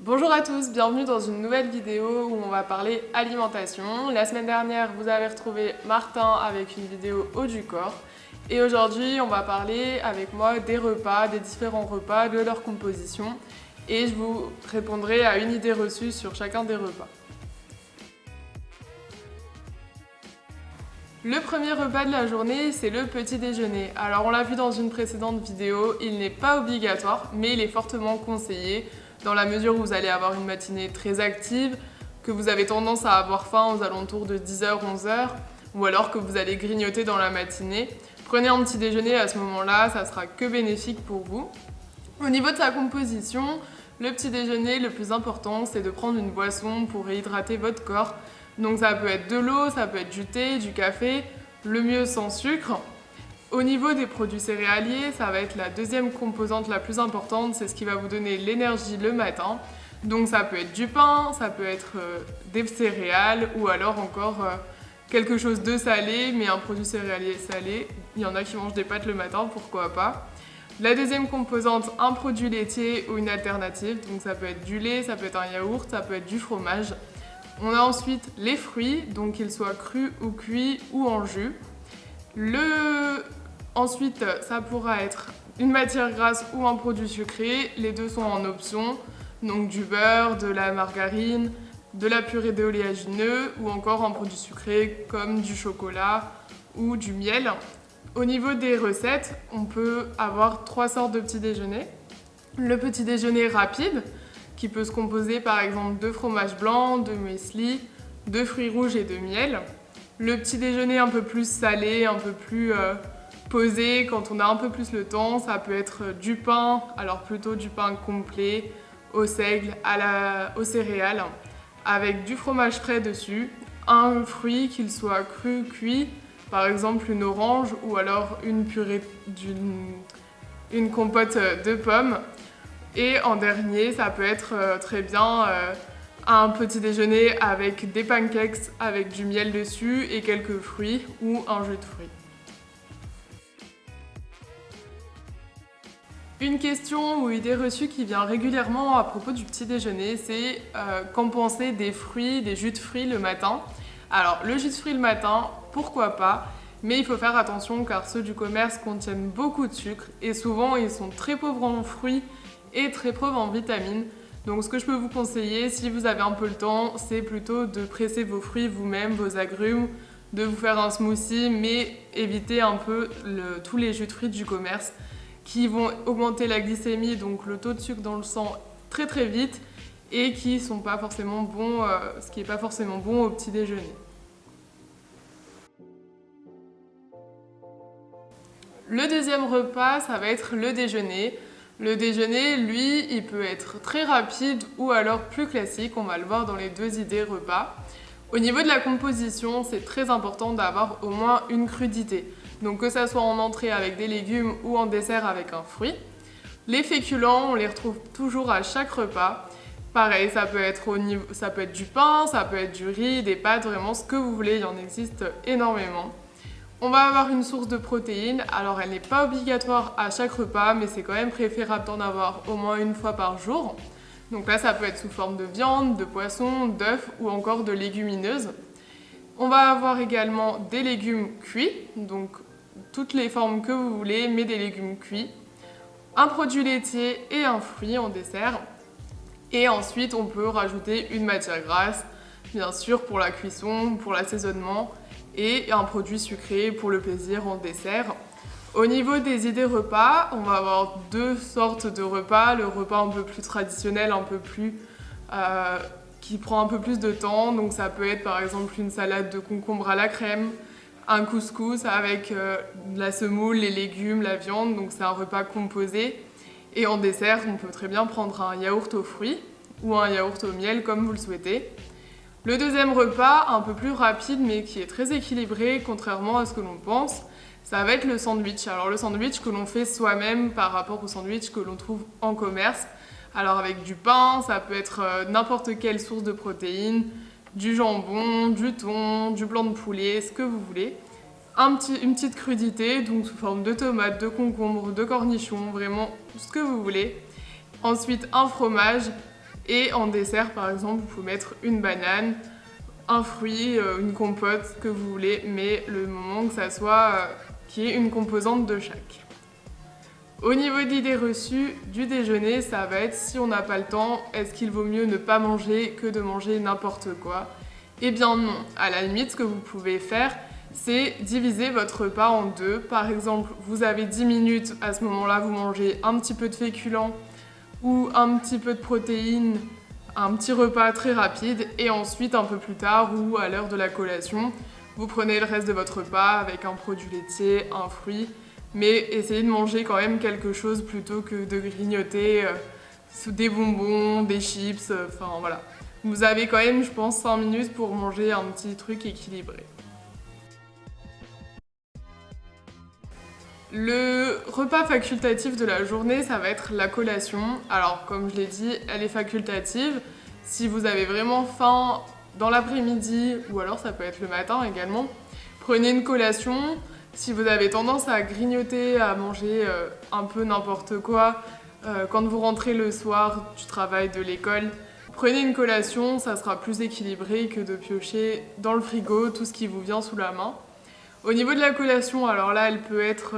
Bonjour à tous, bienvenue dans une nouvelle vidéo où on va parler alimentation. La semaine dernière, vous avez retrouvé Martin avec une vidéo haut du corps. Et aujourd'hui, on va parler avec moi des repas, des différents repas, de leur composition. Et je vous répondrai à une idée reçue sur chacun des repas. Le premier repas de la journée, c'est le petit déjeuner. Alors on l'a vu dans une précédente vidéo, il n'est pas obligatoire, mais il est fortement conseillé dans la mesure où vous allez avoir une matinée très active, que vous avez tendance à avoir faim aux alentours de 10h, 11h, ou alors que vous allez grignoter dans la matinée. Prenez un petit déjeuner à ce moment-là, ça sera que bénéfique pour vous. Au niveau de sa composition, le petit déjeuner, le plus important, c'est de prendre une boisson pour réhydrater votre corps. Donc ça peut être de l'eau, ça peut être du thé, du café, le mieux sans sucre. Au niveau des produits céréaliers, ça va être la deuxième composante la plus importante, c'est ce qui va vous donner l'énergie le matin. Donc ça peut être du pain, ça peut être des céréales ou alors encore quelque chose de salé, mais un produit céréalier salé. Il y en a qui mangent des pâtes le matin, pourquoi pas. La deuxième composante, un produit laitier ou une alternative. Donc ça peut être du lait, ça peut être un yaourt, ça peut être du fromage. On a ensuite les fruits, donc qu'ils soient crus ou cuits ou en jus. Ensuite, ça pourra être une matière grasse ou un produit sucré. Les deux sont en option, donc du beurre, de la margarine, de la purée d'oléagineux ou encore un produit sucré comme du chocolat ou du miel. Au niveau des recettes, on peut avoir 3 sortes de petits déjeuners. Le petit déjeuner rapide, qui peut se composer par exemple de fromage blanc, de muesli, de fruits rouges et de miel. Le petit déjeuner un peu plus salé, un peu plus posé, quand on a un peu plus le temps, ça peut être du pain, alors plutôt du pain complet, au seigle, aux céréales, avec du fromage frais dessus, un fruit, qu'il soit cru, cuit, par exemple une orange ou alors une purée une compote de pommes. Et en dernier, ça peut être très bien un petit déjeuner avec des pancakes avec du miel dessus et quelques fruits ou un jus de fruits. Une question ou idée reçue qui vient régulièrement à propos du petit déjeuner, c'est qu'en penser des fruits, des jus de fruits le matin. Alors le jus de fruits le matin, pourquoi pas, mais il faut faire attention car ceux du commerce contiennent beaucoup de sucre et souvent ils sont très pauvres en fruits et très pauvres en vitamines. Donc ce que je peux vous conseiller, si vous avez un peu le temps, c'est plutôt de presser vos fruits vous-même, vos agrumes, de vous faire un smoothie, mais évitez un peu tous les jus de fruits du commerce qui vont augmenter la glycémie, donc le taux de sucre dans le sang très très vite et qui sont pas forcément bons, ce qui n'est pas forcément bon au petit déjeuner. Le deuxième repas, ça va être le déjeuner. Le déjeuner, lui, il peut être très rapide ou alors plus classique, on va le voir dans les deux idées repas. Au niveau de la composition, c'est très important d'avoir au moins une crudité. Donc que ça soit en entrée avec des légumes ou en dessert avec un fruit. Les féculents, on les retrouve toujours à chaque repas. Pareil, ça peut être du pain, ça peut être du riz, des pâtes, vraiment ce que vous voulez, il y en existe énormément. On va avoir une source de protéines, alors elle n'est pas obligatoire à chaque repas, mais c'est quand même préférable d'en avoir au moins une fois par jour. Donc là, ça peut être sous forme de viande, de poisson, d'œufs ou encore de légumineuses. On va avoir également des légumes cuits, donc toutes les formes que vous voulez, mais des légumes cuits. Un produit laitier et un fruit en dessert. Et ensuite, on peut rajouter une matière grasse, bien sûr pour la cuisson, pour l'assaisonnement, et un produit sucré pour le plaisir en dessert. Au niveau des idées repas, on va avoir deux sortes de repas. Le repas un peu plus traditionnel, un peu plus qui prend un peu plus de temps. Donc ça peut être par exemple une salade de concombre à la crème, un couscous avec de la semoule, les légumes, la viande. Donc c'est un repas composé. Et en dessert, on peut très bien prendre un yaourt aux fruits ou un yaourt au miel comme vous le souhaitez. Le deuxième repas, un peu plus rapide mais qui est très équilibré, contrairement à ce que l'on pense, ça va être le sandwich. Alors le sandwich que l'on fait soi-même par rapport au sandwich que l'on trouve en commerce. Alors avec du pain, ça peut être n'importe quelle source de protéines, du jambon, du thon, du blanc de poulet, ce que vous voulez. Une petite crudité, donc sous forme de tomates, de concombres, de cornichons, vraiment ce que vous voulez. Ensuite un fromage Et en dessert, par exemple, vous pouvez mettre une banane, un fruit, une compote, ce que vous voulez, mais le moment que ça soit qu'il y ait une composante de chaque. Au niveau de l'idée reçue du déjeuner, ça va être si on n'a pas le temps, est-ce qu'il vaut mieux ne pas manger que de manger n'importe quoi? Eh bien non, à la limite, ce que vous pouvez faire, c'est diviser votre repas en deux. Par exemple, vous avez 10 minutes, à ce moment-là, vous mangez un petit peu de féculents ou un petit peu de protéines, un petit repas très rapide, et ensuite, un peu plus tard ou à l'heure de la collation, vous prenez le reste de votre repas avec un produit laitier, un fruit, mais essayez de manger quand même quelque chose plutôt que de grignoter des bonbons, des chips, enfin voilà. Vous avez quand même, je pense, 5 minutes pour manger un petit truc équilibré. Le repas facultatif de la journée, ça va être la collation. Alors, comme je l'ai dit, elle est facultative. Si vous avez vraiment faim dans l'après-midi, ou alors ça peut être le matin également, prenez une collation. Si vous avez tendance à grignoter, à manger un peu n'importe quoi, quand vous rentrez le soir du travail, de l'école, prenez une collation, ça sera plus équilibré que de piocher dans le frigo tout ce qui vous vient sous la main. Au niveau de la collation, alors là, elle peut être,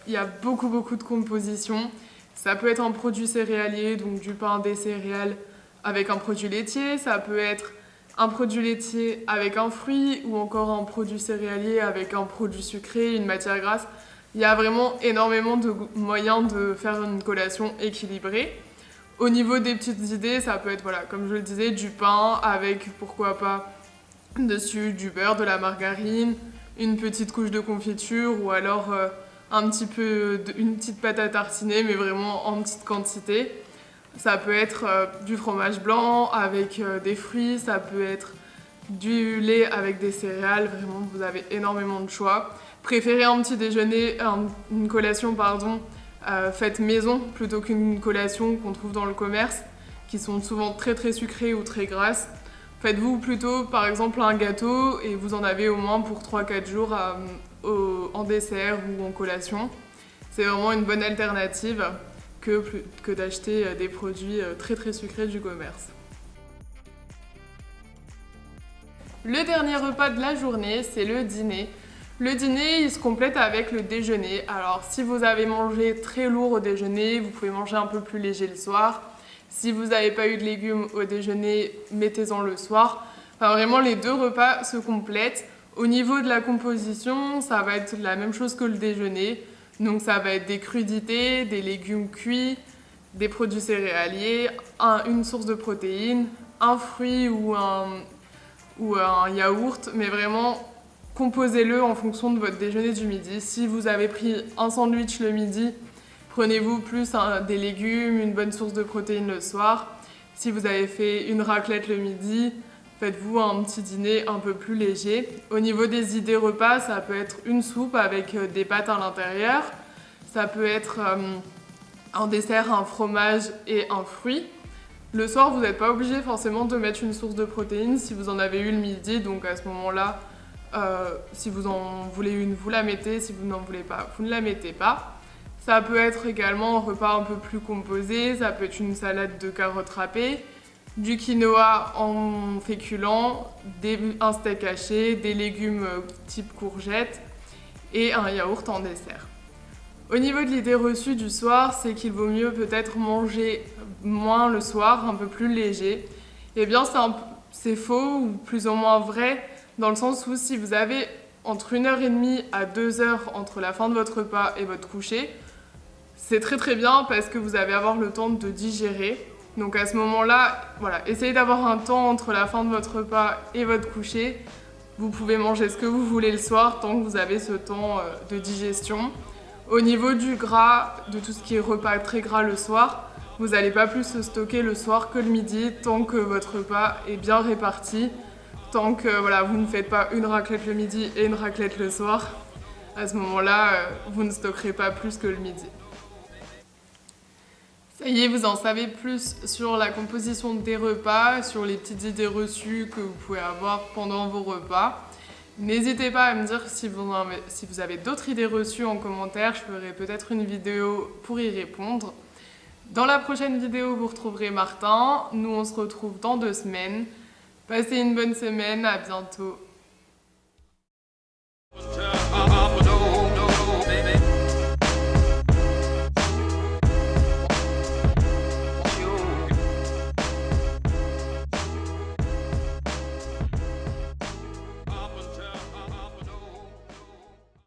il y a beaucoup de compositions. Ça peut être un produit céréalier, donc du pain, des céréales avec un produit laitier. Ça peut être un produit laitier avec un fruit ou encore un produit céréalier avec un produit sucré, une matière grasse. Il y a vraiment énormément de moyens de faire une collation équilibrée. Au niveau des petites idées, ça peut être, voilà, comme je le disais, du pain avec, pourquoi pas, dessus du beurre, de la margarine, une petite couche de confiture ou alors une petite pâte à tartiner, mais vraiment en petite quantité. Ça peut être du fromage blanc avec des fruits, ça peut être du lait avec des céréales, vraiment vous avez énormément de choix. Préférez un petit déjeuner, une collation faite maison plutôt qu'une collation qu'on trouve dans le commerce qui sont souvent très sucrées ou très grasses. Faites-vous plutôt par exemple un gâteau et vous en avez au moins pour 3-4 jours en dessert ou en collation. C'est vraiment une bonne alternative que d'acheter des produits très sucrés du commerce. Le dernier repas de la journée, c'est le dîner. Le dîner, il se complète avec le déjeuner. Alors, si vous avez mangé très lourd au déjeuner, vous pouvez manger un peu plus léger le soir. Si vous n'avez pas eu de légumes au déjeuner, mettez-en le soir. Enfin, vraiment, les deux repas se complètent. Au niveau de la composition, ça va être la même chose que le déjeuner. Donc, ça va être des crudités, des légumes cuits, des produits céréaliers, une source de protéines, un fruit ou un yaourt, mais vraiment composez-le en fonction de votre déjeuner du midi. Si vous avez pris un sandwich le midi, prenez-vous plus des légumes, une bonne source de protéines le soir. Si vous avez fait une raclette le midi, faites-vous un petit dîner un peu plus léger. Au niveau des idées repas, ça peut être une soupe avec des pâtes à l'intérieur. Ça peut être en dessert un fromage et un fruit. Le soir, vous n'êtes pas obligé forcément de mettre une source de protéines si vous en avez eu le midi, donc à ce moment-là, si vous en voulez une, vous la mettez, si vous n'en voulez pas, vous ne la mettez pas. Ça peut être également un repas un peu plus composé, ça peut être une salade de carottes râpées, du quinoa en féculents, un steak haché, des légumes type courgettes et un yaourt en dessert. Au niveau de l'idée reçue du soir, c'est qu'il vaut mieux peut-être manger moins le soir, un peu plus léger. Eh bien, c'est faux ou plus ou moins vrai, dans le sens où si vous avez entre 1h30 à 2h entre la fin de votre repas et votre coucher, c'est très bien parce que vous allez avoir le temps de digérer. Donc à ce moment-là, voilà, essayez d'avoir un temps entre la fin de votre repas et votre coucher. Vous pouvez manger ce que vous voulez le soir tant que vous avez ce temps de digestion. Au niveau du gras, de tout ce qui est repas très gras le soir, vous n'allez pas plus se stocker le soir que le midi tant que votre repas est bien réparti, tant que voilà, vous ne faites pas une raclette le midi et une raclette le soir. À ce moment-là, vous ne stockerez pas plus que le midi. Ça y est, vous en savez plus sur la composition des repas, sur les petites idées reçues que vous pouvez avoir pendant vos repas. N'hésitez pas à me dire si vous avez d'autres idées reçues en commentaire, je ferai peut-être une vidéo pour y répondre. Dans la prochaine vidéo, vous retrouverez Martin. Nous, on se retrouve dans 2 semaines. Passez une bonne semaine, à bientôt.